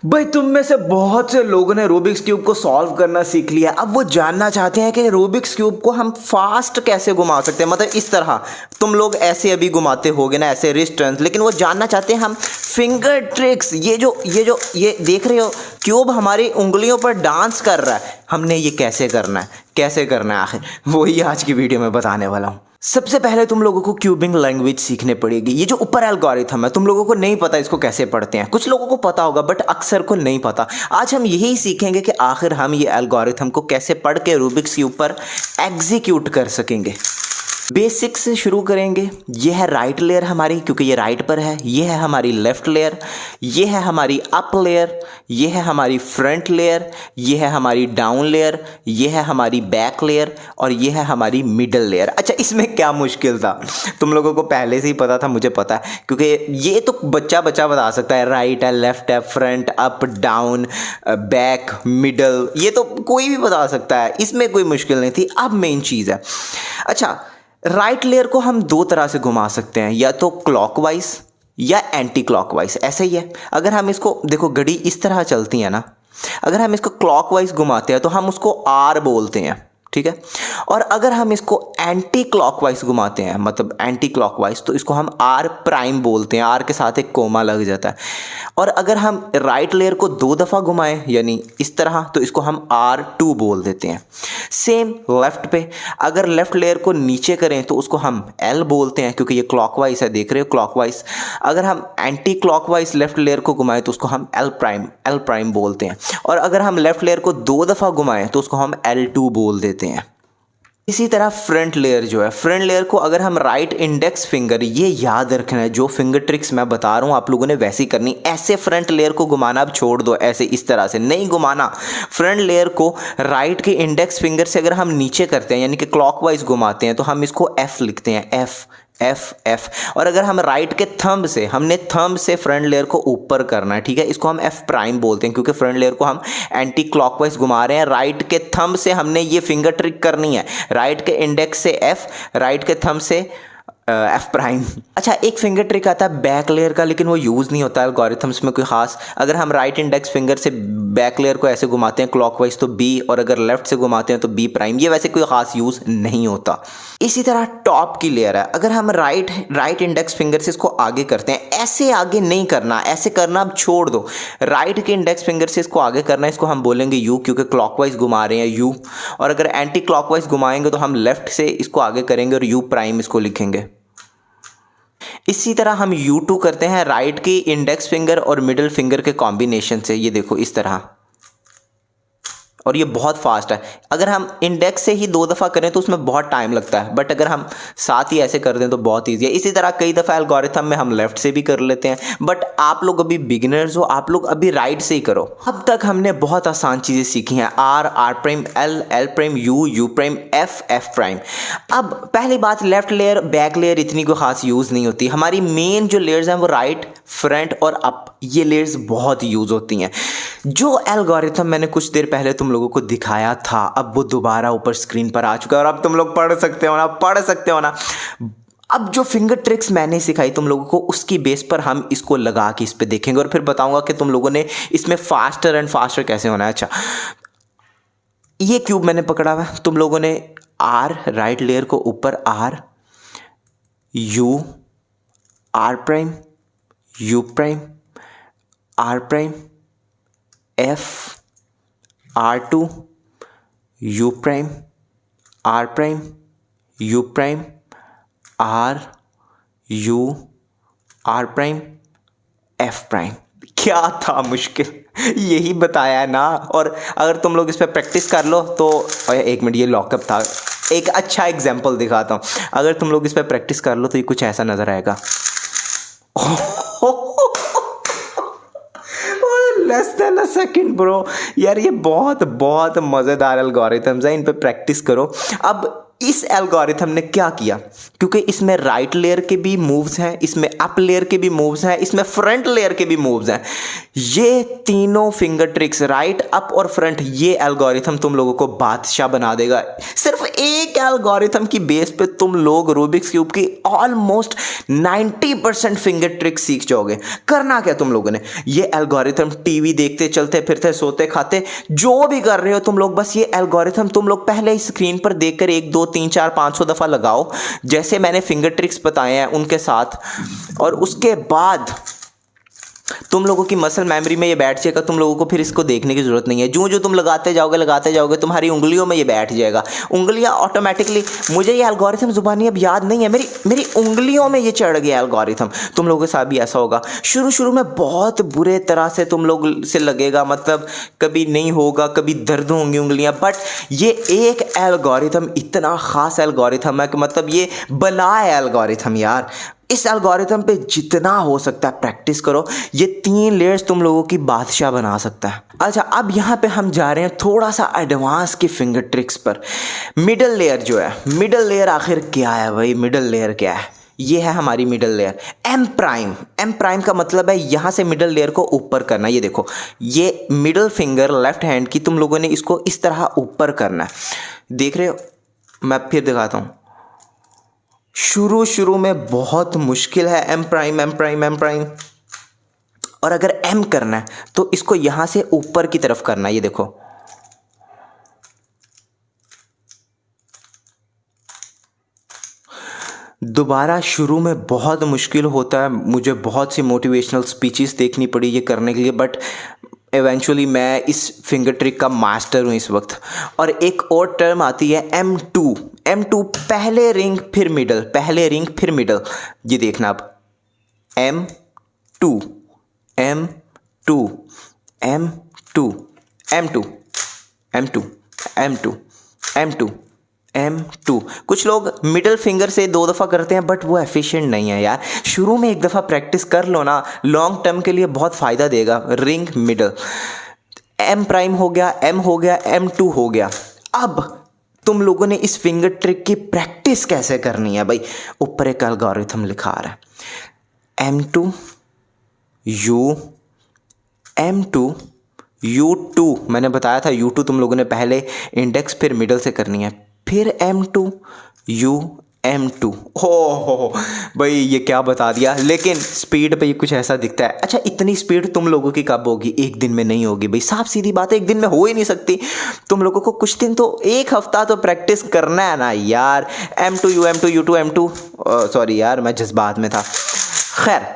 भाई तुम में से बहुत से लोगों ने रूबिक्स क्यूब को सॉल्व करना सीख लिया। अब वो जानना चाहते हैं कि रूबिक्स क्यूब को हम फास्ट कैसे घुमा सकते हैं। मतलब इस तरह तुम लोग ऐसे अभी घुमाते होगे ना, ऐसे रिस्ट टर्न्स, लेकिन वो जानना चाहते हैं हम फिंगर ट्रिक्स, ये देख रहे हो क्यूब हमारी उंगलियों पर डांस कर रहा है, हमने ये कैसे करना है, कैसे करना है, आखिर वही आज की वीडियो में बताने वाला हूँ। सबसे पहले तुम लोगों को क्यूबिंग लैंग्वेज सीखने पड़ेगी। ये जो ऊपर एल्गोरिथम है तुम लोगों को नहीं पता इसको कैसे पढ़ते हैं। कुछ लोगों को पता होगा बट अक्सर को नहीं पता। आज हम यही सीखेंगे कि आखिर हम ये एल्गोरिथम को कैसे पढ़ के रूबिक्स क्यूब पर एग्जीक्यूट कर सकेंगे। बेसिक से शुरू करेंगे। ये है राइट लेयर हमारी, क्योंकि ये राइट पर है। ये है हमारी लेफ्ट लेयर, ये है हमारी अप लेयर, ये है हमारी फ्रंट लेयर, ये है हमारी डाउन लेयर, ये है हमारी बैक लेयर और ये है हमारी मिडल लेयर। अच्छा, इसमें क्या मुश्किल था? तुम लोगों को पहले से ही पता था, मुझे पता है, क्योंकि ये तो बच्चा बता सकता है। राइट है, लेफ्ट है, front, up, down, back, middle, ये तो कोई भी बता सकता है, इसमें कोई मुश्किल नहीं थी। अब मेन चीज़ है, अच्छा, राइट लेयर को हम दो तरह से घुमा सकते हैं, या तो क्लॉकवाइज या एंटी क्लॉकवाइज। ऐसे ही है। अगर हम इसको देखो, घड़ी इस तरह चलती है ना, अगर हम इसको क्लॉकवाइज घुमाते हैं तो हम उसको आर बोलते हैं, ठीक है। और अगर हम इसको एंटी क्लॉकवाइज घुमाते हैं, मतलब एंटी क्लॉकवाइज, तो इसको हम आर प्राइम बोलते हैं। आर के साथ एक कोमा लग जाता है। और अगर हम राइट लेयर को दो दफ़ा घुमाएं, यानी इस तरह, तो इसको हम R2 बोल देते हैं। सेम लेफ्ट पे, अगर लेफ्ट लेयर को नीचे करें तो उसको हम L बोलते हैं, क्योंकि ये क्लॉकवाइज है, देख रहे हो, क्लॉकवाइज। अगर हम एंटी क्लॉकवाइज लेफ्ट लेयर को घुमाएं तो उसको हम L प्राइम बोलते हैं। और अगर हम लेफ्ट लेयर को दो दफ़ा घुमाएं तो उसको हम L2 बोल देते हैं। इसी तरह फ्रंट लेयर जो है, फ्रंट लेयर को अगर हम राइट इंडेक्स फिंगर, ये याद रखना है, जो फिंगर ट्रिक्स मैं बता रहा हूँ आप लोगों ने वैसी करनी। ऐसे फ्रंट लेयर को घुमाना अब छोड़ दो, ऐसे इस तरह से नहीं घुमाना। फ्रंट लेयर को राइट के इंडेक्स फिंगर से अगर हम नीचे करते हैं, यानी कि क्लॉकवाइज घुमाते हैं, तो हम इसको F लिखते हैं, F एफ एफ। और अगर हम राइट के थंब से, हमने थंब से फ्रंट लेयर को ऊपर करना है, ठीक है, इसको हम एफ प्राइम बोलते हैं, क्योंकि फ्रंट लेयर को हम एंटी क्लॉकवाइज घुमा रहे हैं। राइट के थंब से हमने ये फिंगर ट्रिक करनी है, राइट के इंडेक्स से एफ, राइट के थंब से एफ प्राइम। अच्छा, एक फिंगर ट्रिक आता है बैक लेयर का, लेकिन वो यूज़ नहीं होता एल्गोरिथम्स में कोई खास। अगर हम राइट इंडेक्स फिंगर से बैक लेयर को ऐसे घुमाते हैं क्लॉकवाइज तो बी, और अगर लेफ्ट से घुमाते हैं तो बी प्राइम। ये वैसे कोई खास यूज़ नहीं होता। इसी तरह टॉप की लेयर है, अगर हम राइट इंडेक्स फिंगर से इसको आगे करते हैं, ऐसे आगे नहीं करना, ऐसे करना अब छोड़ दो। राइट के इंडेक्स फिंगर से इसको आगे करना है, इसको हम बोलेंगे यू, क्योंकि क्लॉकवाइज घुमा रहे हैं यू। और अगर एंटी क्लॉकवाइज घुमाएंगे तो हम लेफ्ट से इसको आगे करेंगे और यू प्राइम इसको लिखेंगे। इसी तरह हम U2 करते हैं राइट की इंडेक्स फिंगर और मिडिल फिंगर के कॉम्बिनेशन से, ये देखो इस तरह, और ये बहुत फास्ट है। अगर हम इंडेक्स से ही दो दफ़ा करें तो उसमें बहुत टाइम लगता है, बट अगर हम साथ ही ऐसे कर दें तो बहुत ईजी है। इसी तरह कई दफ़ा एल्गोरिथम में हम लेफ्ट से भी कर लेते हैं, बट आप लोग अभी बिगिनर्स हो, आप लोग अभी राइट से ही करो। अब तक हमने बहुत आसान चीज़ें सीखी हैं, R prime, L prime, U prime, F prime. अब पहली बात, लेफ्ट लेयर बैक लेयर इतनी कोई खास यूज़ नहीं होती। हमारी मेन जो लेयर्स हैं वो राइट, फ्रंट और अप, ये लेयर्स बहुत यूज़ होती हैं। जो एल्गोरिथम मैंने कुछ देर पहले तुम लोगों को दिखाया था, अब वो दोबारा ऊपर स्क्रीन पर आ चुका है और अब तुम लोग पढ़ सकते हो ना। अब जो फिंगर ट्रिक्स मैंने सिखाई तुम लोगों को, उसकी बेस पर हम इसको लगा के इस पे देखेंगे और फिर बताऊंगा कि तुम लोगों ने इसमें फास्टर एंड फास्टर कैसे होना है। अच्छा, ये क्यूब मैंने पकड़ा हुआ है, तुम लोगों ने R, राइट लेयर को ऊपर R, U, R prime, U prime, R prime, F, R2, U prime, R prime, U prime, R, U, R prime, F prime. क्या था मुश्किल? यही बताया है ना। और अगर तुम लोग इस पर प्रैक्टिस कर लो तो, एक मिनट, ये लॉकअप था, एक अच्छा एग्जाम्पल दिखाता हूँ। अगर तुम लोग इस पर प्रैक्टिस कर लो तो ये कुछ ऐसा नज़र आएगा। Less than a second bro. यार ये बहुत बहुत मज़ेदार एल्गोरिथम्स हैं, इन पे प्रैक्टिस करो। अब इस एल्गोरिथम ने क्या किया, क्योंकि इसमें राइट लेयर के भी मूव्स हैं, इसमें अप लेयर के भी मूव्स हैं, इसमें फ्रंट लेयर के भी मूव्स हैं, ये तीनों फिंगर ट्रिक्स राइट, अप और फ्रंट, ये एल्गोरिथम तुम लोगों को बादशाह बना देगा। सिर्फ एक एल्गोरिथम की बेस पे तुम लोग रूबिक्स क्यूब की ऑलमोस्ट 90% फिंगर ट्रिक्स सीख जाओगे। करना क्या तुम लोगों ने, ये एल्गोरिथम टीवी देखते, चलते फिरते, सोते खाते, जो भी कर रहे हो तुम लोग, बस ये एल्गोरिथम तुम लोग पहले ही स्क्रीन पर देखकर 1 2 3 4 500 दफ़ा लगाओ, जैसे मैंने फिंगर ट्रिक्स बताए हैं उनके साथ, और उसके बाद तुम लोगों की मसल मेमोरी में ये बैठ जाएगा। तुम लोगों को फिर इसको देखने की जरूरत नहीं है, जो जो तुम लगाते जाओगे तुम्हारी उंगलियों में ये बैठ जाएगा। उंगलियां ऑटोमेटिकली, मुझे ये एल्गोरिथम जुबानी अब याद नहीं है, मेरी उंगलियों में ये चढ़ गया एल्गोरिथम। तुम लोगों के साथ भी ऐसा होगा। शुरू में बहुत बुरे तरह से तुम लोग से लगेगा, मतलब कभी नहीं होगा, कभी दर्द होंगी उंगलियां, बट ये एक एल्गोरिथम इतना खास एल्गोरिथम है कि मतलब ये बला है एल्गोरिथम यार। इस एल्गोरिथम पे जितना हो सकता है प्रैक्टिस करो, ये 3 लेयर्स तुम लोगों की बादशाह बना सकता है। अच्छा, अब यहाँ पे हम जा रहे हैं थोड़ा सा एडवांस की फिंगर ट्रिक्स पर। मिडल लेयर जो है, मिडल लेयर आखिर क्या है भाई, मिडल लेयर क्या है? ये है हमारी middle layer M prime. M prime का मतलब है यहाँ से मिडल लेयर को ऊपर करना। ये देखो, ये मिडल फिंगर लेफ्ट हैंड की तुम लोगों ने इसको इस तरह ऊपर करना है। देख रहे हो, मैं फिर दिखाता हूँ। शुरू में बहुत मुश्किल है M prime, M prime, M prime, और अगर एम करना है तो इसको यहां से ऊपर की तरफ करना है। ये देखो, दोबारा शुरू में बहुत मुश्किल होता है। मुझे बहुत सी मोटिवेशनल स्पीचेस देखनी पड़ी ये करने के लिए, बट इवेंचुअली मैं इस फिंगर ट्रिक का मास्टर हूँ इस वक्त। और एक और टर्म आती है M2। M2 पहले रिंग फिर मिडल, पहले रिंग फिर मिडल। ये देखना अब, M2, M2, M2, M2, M2, M2, M2, M2। कुछ लोग मिडल फिंगर से 2 दफ़ा करते हैं, बट वो एफिशिएंट नहीं है यार। शुरू में 1 दफ़ा प्रैक्टिस कर लो ना, लॉन्ग टर्म के लिए बहुत फ़ायदा देगा। रिंग मिडल, एम प्राइम हो गया, एम हो गया, M2 हो गया। अब तुम लोगों ने इस फिंगर ट्रिक की प्रैक्टिस कैसे करनी है भाई? ऊपर एक एल्गोरिथम लिखा आ रहा है, M2 U, M2 U2। मैंने बताया था U2 तुम लोगों ने पहले इंडेक्स फिर मिडल से करनी है, फिर M2 U, M2। हो भाई, ये क्या बता दिया, लेकिन स्पीड पे ये कुछ ऐसा दिखता है। अच्छा, इतनी स्पीड तुम लोगों की कब होगी? एक दिन में नहीं होगी भाई, साफ सीधी बात है, एक दिन में हो ही नहीं सकती। तुम लोगों को कुछ दिन तो, 1 हफ्ता तो प्रैक्टिस करना है ना यार। M2 U, M2 U2, M2, sorry यार, मैं जज्बात में था। खैर,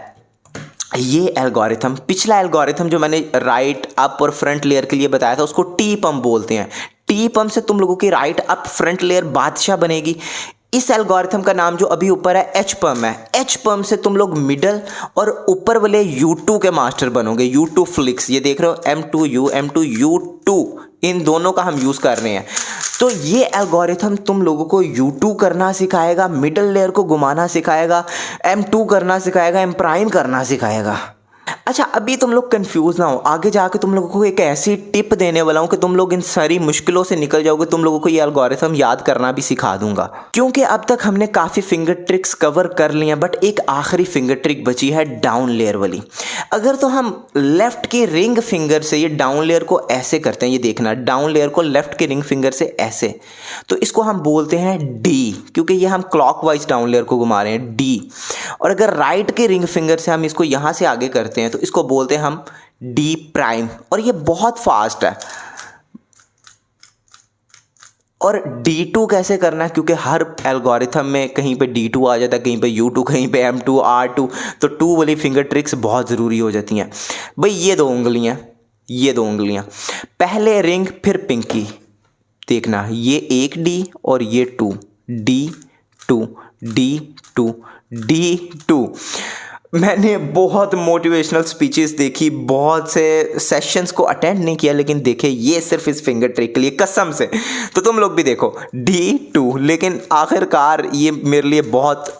ये एल्गोरिथम, पिछला एल्गोरिथम जो मैंने राइट अप और फ्रंट लेयर के लिए बताया था, उसको टी पंप बोलते हैं। टी पंप से तुम लोगों की राइट अप फ्रंट लेयर बादशाह बनेगी। इस एल्गोरिथम का नाम जो अभी ऊपर है एच पंप है। एच पंप से तुम लोग मिडल और ऊपर वाले U2 के मास्टर बनोगे। U2 फ्लिक्स, ये देख रहे हो, M2 U, M2 U2, इन दोनों का हम यूज़ कर रहे हैं। तो ये एल्गोरिथम तुम लोगों को U2 करना सिखाएगा, मिडल लेयर को घुमाना सिखाएगा, M2 करना सिखाएगा, M प्राइम करना सिखाएगा। अच्छा, अभी तुम लोग कंफ्यूज ना हो, आगे जाके तुम लोगों को एक ऐसी टिप देने वाला हूं कि तुम लोग इन सारी मुश्किलों से निकल जाओगे। तुम लोगों को ये एल्गोरिथम याद करना भी सिखा दूंगा, क्योंकि अब तक हमने काफ़ी फिंगर ट्रिक्स कवर कर ली हैं, बट एक आखिरी फिंगर ट्रिक बची है डाउन लेयर वाली। अगर तो हम लेफ्ट की रिंग फिंगर से ये डाउन लेयर को ऐसे करते हैं, ये देखना, डाउन लेयर को लेफ्ट के रिंग फिंगर से ऐसे, तो इसको हम बोलते हैं D, क्योंकि ये हम क्लॉकवाइज डाउन लेयर को घुमा रहे हैं, D। और अगर राइट के रिंग फिंगर से हम इसको यहाँ से आगे करते हैं तो इसको बोलते हैं हम D प्राइम, और ये बहुत फास्ट है। और D2 कैसे करना है, क्योंकि हर एल्गोरिथम में कहीं पे D2 आ जाता है, कहीं पे U2, कहीं पे M2, R2, तो 2 वाली फिंगर ट्रिक्स बहुत ज़रूरी हो जाती हैं भाई। ये 2 उंगलियां, ये 2 उंगलियां, पहले रिंग फिर पिंकी, देखना, ये एक D और ये 2, D2, D2, D2। मैंने बहुत मोटिवेशनल स्पीचेस देखी, बहुत से सेशंस को अटेंड नहीं किया, लेकिन देखे ये सिर्फ इस फिंगर ट्रिक के लिए, कसम से। तो तुम लोग भी देखो D2, लेकिन आखिरकार ये मेरे लिए बहुत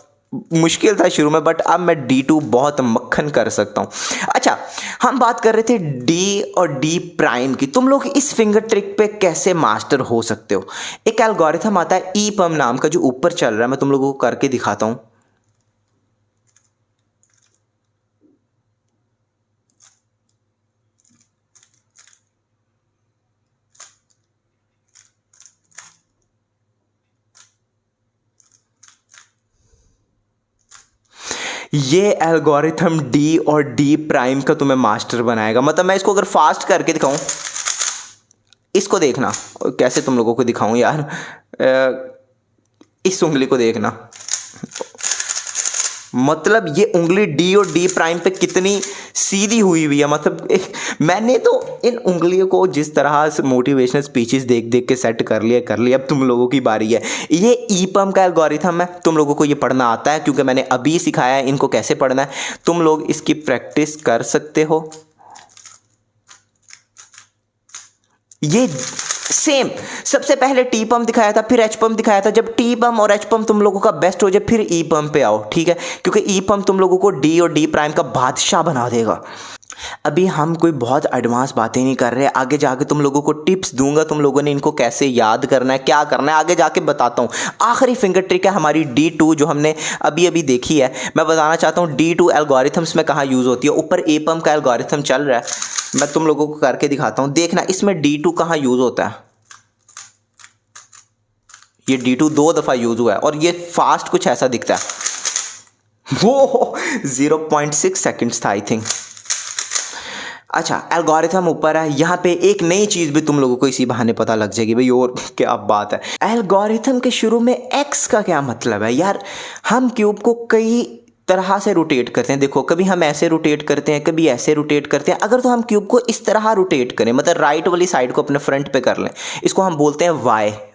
मुश्किल था शुरू में, बट अब मैं D2 बहुत मक्खन कर सकता हूँ। अच्छा, हम बात कर रहे थे D और D प्राइम की। तुम लोग इस फिंगर ट्रिक पे कैसे मास्टर हो सकते हो? एक एल्गोरिथम आता है EPUM नाम का जो ऊपर चल रहा है, मैं तुम लोगों को करके दिखाता हूँ। ये एल्गोरिथम D और D प्राइम का तुम्हें मास्टर बनाएगा। मतलब मैं इसको अगर फास्ट करके दिखाऊं, इसको देखना कैसे तुम लोगों को दिखाऊं यार। इस उंगली को देखना, मतलब ये उंगली D और D प्राइम पे कितनी सीधी हुई हुई है। मतलब मैंने तो इन उंगलियों को जिस तरह से मोटिवेशनल स्पीचेस देख देख के सेट कर लिया। अब तुम लोगों की बारी है। ये EPUM का एल्गोरिथम है, तुम लोगों को ये पढ़ना आता है क्योंकि मैंने अभी सिखाया है इनको कैसे पढ़ना है। तुम लोग इसकी प्रैक्टिस कर सकते हो। ये सेम सबसे पहले TPUM दिखाया था, फिर HPUM दिखाया था। जब TPUM और HPUM तुम लोगों का बेस्ट हो जाए, फिर EPUM पे आओ, ठीक है? क्योंकि EPUM तुम लोगों को D और D प्राइम का बादशाह बना देगा। अभी हम कोई बहुत एडवांस बातें नहीं कर रहे, आगे जाके तुम लोगों को टिप्स दूंगा, तुम लोगों ने इनको कैसे याद करना है, क्या करना है, आगे जाके बताता हूँ। आखिरी फिंगर ट्रिक है हमारी D2 जो हमने अभी अभी देखी है। मैं बताना चाहता हूँ D2 एल्गोरिथम्स में कहाँ यूज़ होती है। ऊपर EPUM का एल्गोरिथम चल रहा है, मैं तुम लोगों को करके दिखाता हूँ। देखना इसमें D2 कहाँ यूज़ होता है। ये D2 2 दफ़ा यूज़ हुआ है और ये फास्ट कुछ ऐसा दिखता है। वो 0.6 सेकेंड्स था आई थिंक। अच्छा, एल्गोरिथम ऊपर है। यहाँ पे एक नई चीज़ भी तुम लोगों को इसी बहाने पता लग जाएगी भाई, और क्या बात है। एल्गोरिथम के शुरू में एक्स का क्या मतलब है यार? हम क्यूब को कई तरह से रोटेट करते हैं। देखो, कभी हम ऐसे रोटेट करते हैं, कभी ऐसे रोटेट करते हैं। अगर तो हम क्यूब को इस तरह रोटेट करें, मतलब राइट वाली साइड को अपने फ्रंट पे कर लें, इसको हम बोलते हैं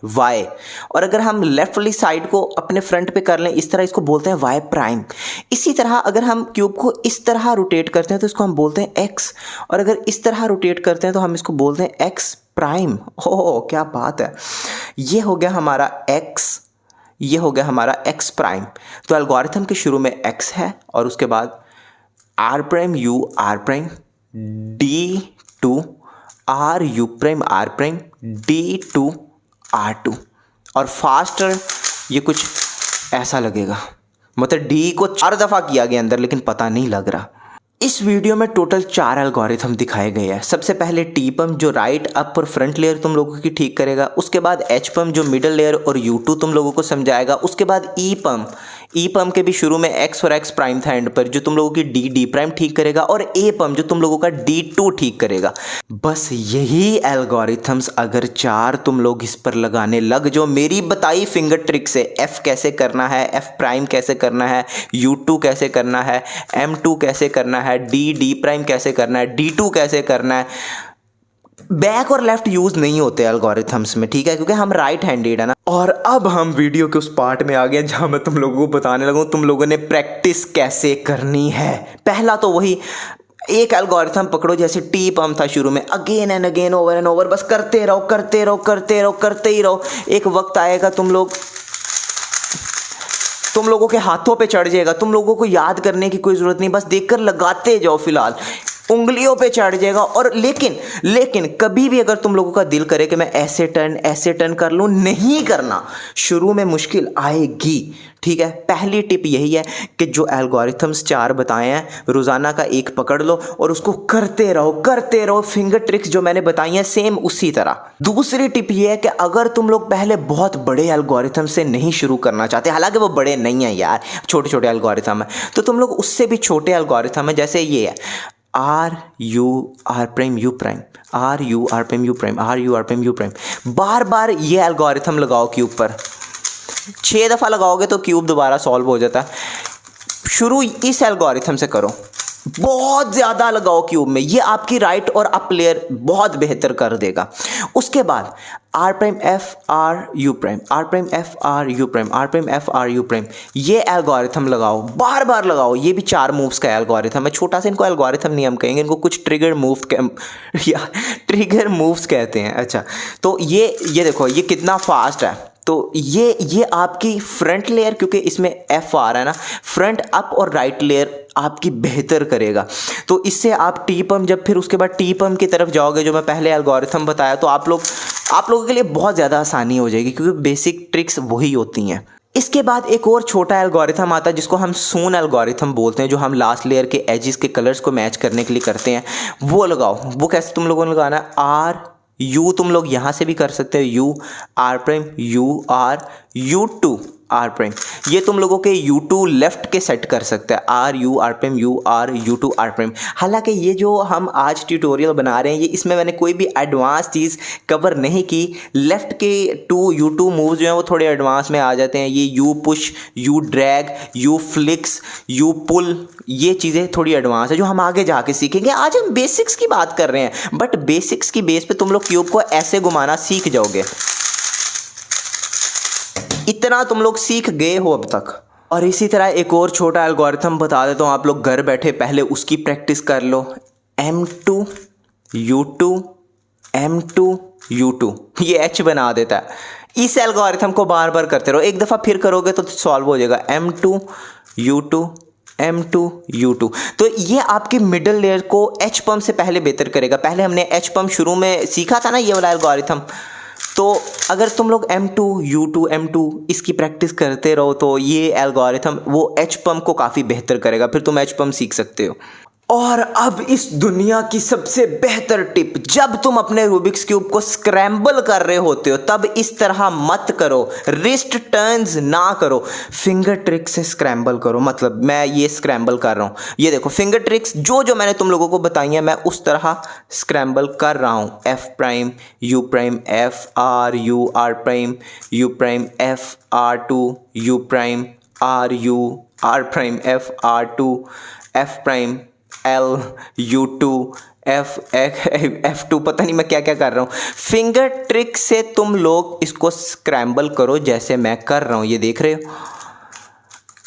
वाई। और अगर हम लेफ्ट वाली साइड को अपने फ्रंट पे कर लें इस तरह, इसको बोलते हैं वाई प्राइम। इसी तरह अगर हम क्यूब को इस तरह रोटेट करते हैं तो इसको हम बोलते हैं एक्स, और अगर इस तरह रोटेट करते हैं तो हम इसको बोलते हैं एक्स प्राइम। हो क्या बात है। ये हो गया हमारा एक्स, ये हो गया हमारा एक्स प्राइम। तो एल्गोरिथम के शुरू में एक्स है और उसके बाद R prime U R prime D2 R U prime R prime D2 R2। और फास्टर ये कुछ ऐसा लगेगा, मतलब D को 4 दफ़ा किया गया अंदर, लेकिन पता नहीं लग रहा। इस वीडियो में टोटल 4 एल्गोरिथम दिखाए गए हैं। सबसे पहले TPUM जो राइट अप और फ्रंट लेयर तुम लोगों की ठीक करेगा, उसके बाद HPUM जो मिडल लेयर और U2 तुम लोगों को समझाएगा, उसके बाद EPUM के भी शुरू में X और X प्राइम था एंड पर, जो तुम लोगों की D प्राइम ठीक करेगा, और APUM जो तुम लोगों का D2 ठीक करेगा। बस यही एल्गोरिथम्स अगर 4 तुम लोग इस पर लगाने लग जो मेरी बताई फिंगर ट्रिक से, F कैसे करना है, F प्राइम कैसे करना है, U2 कैसे करना है, M2 कैसे करना है, D प्राइम कैसे करना है, D2 कैसे करना है। बैक और लेफ्ट यूज नहीं होते एल्गोरिथम्स में, ठीक है, क्योंकि हम राइट हैंडेड है ना। और अब हम वीडियो के उस पार्ट में आ गए जहां मैं तुम लोगों को बताने लगा तुम लोगों ने प्रैक्टिस कैसे करनी है। पहला तो वही एक एल्गोरिथम पकड़ो, जैसे TPUM था शुरू में, again and again over and over, बस करते रहो करते रहो करते रहो करते ही रहो। एक वक्त आएगा तुम लोगों के हाथों पे चढ़ जाएगा, तुम लोगों को याद करने की कोई ज़रूरत नहीं, बस देखकर लगाते जाओ, फिलहाल उंगलियों पे चढ़ जाएगा। और लेकिन कभी भी अगर तुम लोगों का दिल करे कि मैं ऐसे टर्न कर लूँ, नहीं करना। शुरू में मुश्किल आएगी, ठीक है। पहली टिप यही है कि जो एल्गोरिथम्स 4 बताए हैं, रोज़ाना का एक पकड़ लो और उसको करते रहो। फिंगर ट्रिक्स जो मैंने बताई हैं सेम उसी तरह। दूसरी टिप ये है कि अगर तुम लोग पहले बहुत बड़े एल्गोरिथम से नहीं शुरू करना चाहते, हालांकि वो बड़े नहीं हैं यार, छोटे छोटे एल्गोरिथम है, तो तुम लोग उससे भी छोटे एल्गोरिथम है, जैसे ये है R U R prime U prime, R U R prime U prime, R U R prime U prime. बार बार ये एल्गोरिथम लगाओ क्यूब पर, 6 दफ़ा लगाओगे तो क्यूब दोबारा सॉल्व हो जाता है। शुरू इस एल्गोरिथम से करो, बहुत ज़्यादा लगाओ क्यूब में, ये आपकी राइट और अप लेयर बहुत बेहतर कर देगा। उसके बाद R prime F R U prime, R prime F R U prime, R prime F R U prime, ये एल्गोरिथम लगाओ, बार बार लगाओ। ये भी 4 मूव्स का एल्गोरिथम है, छोटा सा इनको एल्गोरिथम नहीं हम कहेंगे, इनको कुछ ट्रिगर मूव्स कहते हैं। अच्छा, तो ये देखो ये कितना फास्ट है। तो ये आपकी फ्रंट लेयर, क्योंकि इसमें एफ आ रहा है ना, फ्रंट अप और राइट लेयर आपकी बेहतर करेगा। तो इससे आप टी पम्प, जब फिर उसके बाद टी पम्प की तरफ जाओगे, जो मैं पहले एल्गोरिथम बताया, तो आप लोगों के लिए बहुत ज़्यादा आसानी हो जाएगी, क्योंकि बेसिक ट्रिक्स वही होती हैं। इसके बाद एक और छोटा एल्गोरिथम आता है जिसको हम सून एल्गोरिथम बोलते हैं, जो हम लास्ट लेयर के एजिस के कलर्स को मैच करने के लिए करते हैं। वो लगाओ। वो कैसे तुम लोगों ने लगाना है, आर यू, तुम लोग यहाँ से भी कर सकते हो, U R prime U R U two R prime. ये तुम लोगों के यू टू लेफ्ट के सेट कर सकते हैं, R U R prime U R U two R prime. हालांकि ये जो हम आज ट्यूटोरियल बना रहे हैं, ये इसमें मैंने कोई भी एडवांस चीज़ कवर नहीं की। लेफ्ट के यू टू मूव जो हैं वो थोड़े एडवांस में आ जाते हैं। ये you push, you drag, you flicks, you pull, ये चीज़ें थोड़ी एडवांस है जो हम आगे जाके सीखेंगे। आज हम बेसिक्स की बात कर रहे हैं, बट बेसिक्स की बेस पे तुम लोग क्यूब को ऐसे घुमाना सीख जाओगे। इतना तुम लोग सीख गए हो अब तक। और इसी तरह एक और छोटा एल्गोरिथम बता देता हूँ, आप लोग घर बैठे पहले उसकी प्रैक्टिस कर लो। M2 U2 M2 U2, ये H बना देता है। इस एल्गोरिथम को बार बार करते रहो, एक दफ़ा फिर करोगे तो सॉल्व हो जाएगा। M2 U2 M2 U2। तो ये आपके मिडल लेयर को H पम्प से पहले बेहतर करेगा। पहले हमने H पम्प शुरू में सीखा था ना, ये वाला एल्गोरिथम। तो अगर तुम लोग M2 U2 M2 इसकी प्रैक्टिस करते रहो तो ये एल्गोरिथम वो H पम्प को काफ़ी बेहतर करेगा, फिर तुम H पम्प सीख सकते हो। और अब इस दुनिया की सबसे बेहतर टिप, जब तुम अपने रूबिक्स क्यूब को स्क्रैम्बल कर रहे होते हो तब इस तरह मत करो, रिस्ट टर्न्स ना करो, फिंगर ट्रिक्स से स्क्रैम्बल करो। मतलब मैं ये स्क्रैम्बल कर रहा हूँ, ये देखो फिंगर ट्रिक्स जो मैंने तुम लोगों को बताई हैं, मैं उस तरह स्क्रैम्बल कर रहा हूँ। F prime U prime F R U R prime U prime F R two U prime R U R prime F R two F prime L U2 F2, पता नहीं मैं क्या क्या कर रहा हूँ। फिंगर ट्रिक से तुम लोग इसको स्क्रैम्बल करो जैसे मैं कर रहा हूँ, ये देख रहे हो।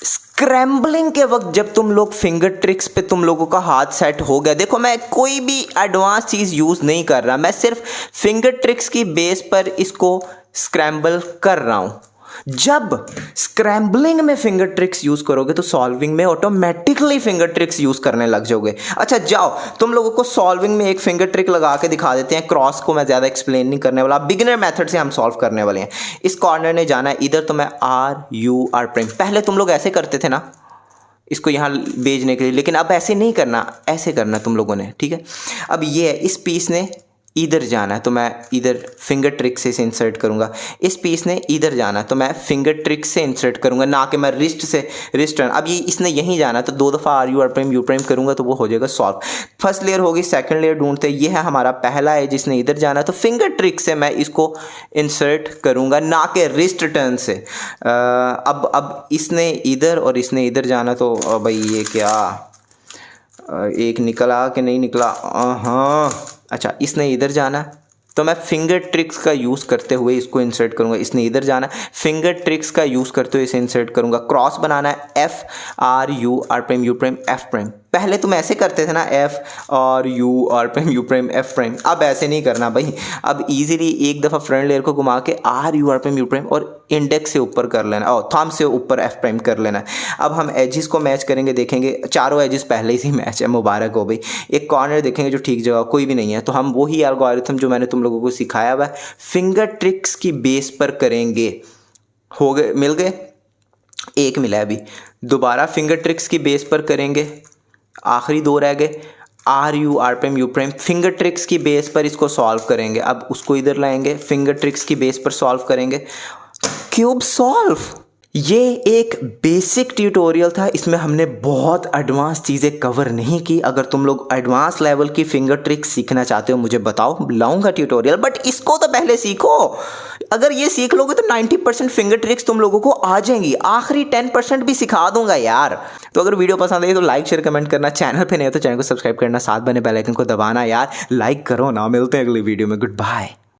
स्क्रैम्बलिंग के वक्त जब तुम लोग फिंगर ट्रिक्स पे तुम लोगों का हाथ सेट हो गया, देखो मैं कोई भी एडवांस चीज़ यूज़ नहीं कर रहा, मैं सिर्फ फिंगर ट्रिक्स की बेस पर इसको स्क्रैम्बल कर रहा हूँ। जब स्क्रैम्बलिंग में फिंगर ट्रिक्स यूज करोगे तो सॉल्विंग में ऑटोमेटिकली फिंगर ट्रिक्स यूज करने लग जाओगे। अच्छा जाओ, तुम लोगों को सॉल्विंग में एक फिंगर ट्रिक लगा के दिखा देते हैं। क्रॉस को मैं ज़्यादा एक्सप्लेन नहीं करने वाला, बिगिनर मेथड से हम सॉल्व करने वाले हैं। इस कॉर्नर ने जाना है इधर, तो मैं आर यू आर प्राइम, पहले तुम लोग ऐसे करते थे ना इसको यहाँ भेजने के लिए, लेकिन अब ऐसे नहीं करना, ऐसे करना तुम लोगों ने, ठीक है। अब ये है, इस पीस ने इधर जाना है तो मैं इधर फिंगर ट्रिक से इसे इंसर्ट करूंगा। इस पीस ने इधर जाना है तो मैं फिंगर ट्रिक से इंसर्ट करूंगा, ना कि मैं रिस्ट से रिस्ट टर्न। अब ये इसने यहीं जाना है तो 2 दफ़ा आर यू प्राइम करूंगा तो वो हो जाएगा सॉल्व। फर्स्ट लेयर होगी, सेकंड लेयर ढूंढते, ये है हमारा पहला है जिसने इधर जाना है, तो फिंगर ट्रिक से मैं इसको इंसर्ट करूंगा, ना कि रिस्ट टर्न से। अब इसने इधर और इसने इधर जाना, तो भाई ये क्या एक निकला कि नहीं निकला, हाँ अच्छा इसने इधर जाना तो मैं फिंगर ट्रिक्स का यूज़ करते हुए इसको इंसर्ट करूंगा। इसने इधर जाना, फिंगर ट्रिक्स का यूज़ करते हुए इसे इंसर्ट करूंगा। क्रॉस बनाना है F R U prime F prime. पहले तुम ऐसे करते थे ना, F R U prime F prime, अब ऐसे नहीं करना भाई। अब इजीली एक दफ़ा फ्रंट लेयर को घुमा के आर यू प्राइम और इंडेक्स से ऊपर कर लेना और थंब से ऊपर एफ प्राइम कर लेना है। अब हम एजिस को मैच करेंगे, देखेंगे चारों एजिस पहले ही मैच है, मुबारक हो भाई। एक कॉर्नर देखेंगे जो ठीक जगह कोई भी नहीं है, तो हम वही एल्गोरिथम जो मैंने तुम लोगों को सिखाया हुआ है फिंगर ट्रिक्स की बेस पर करेंगे। हो गए, मिल गए, एक मिला है अभी, दोबारा फिंगर ट्रिक्स की बेस पर करेंगे, आखिरी 2 रह गए। R U prime finger tricks की बेस पर इसको सॉल्व करेंगे। अब उसको इधर लाएंगे, फिंगर ट्रिक्स की बेस पर सॉल्व करेंगे, क्यूब सॉल्व। ये एक बेसिक ट्यूटोरियल था, इसमें हमने बहुत एडवांस चीज़ें कवर नहीं की। अगर तुम लोग एडवांस लेवल की फिंगर ट्रिक्स सीखना चाहते हो मुझे बताओ, लाऊंगा ट्यूटोरियल, बट इसको तो पहले सीखो। अगर ये सीख लोगे तो 90% फिंगर ट्रिक्स तुम लोगों को आ जाएंगी, आखिरी 10% भी सिखा दूंगा यार। तो अगर वीडियो पसंद आई तो लाइक शेयर कमेंट करना, चैनल पे नहीं हो तो चैनल को सब्सक्राइब करना, साथ बने बेल आइकन को दबाना यार, लाइक करो ना। मिलते हैं अगली वीडियो में, गुड बाय।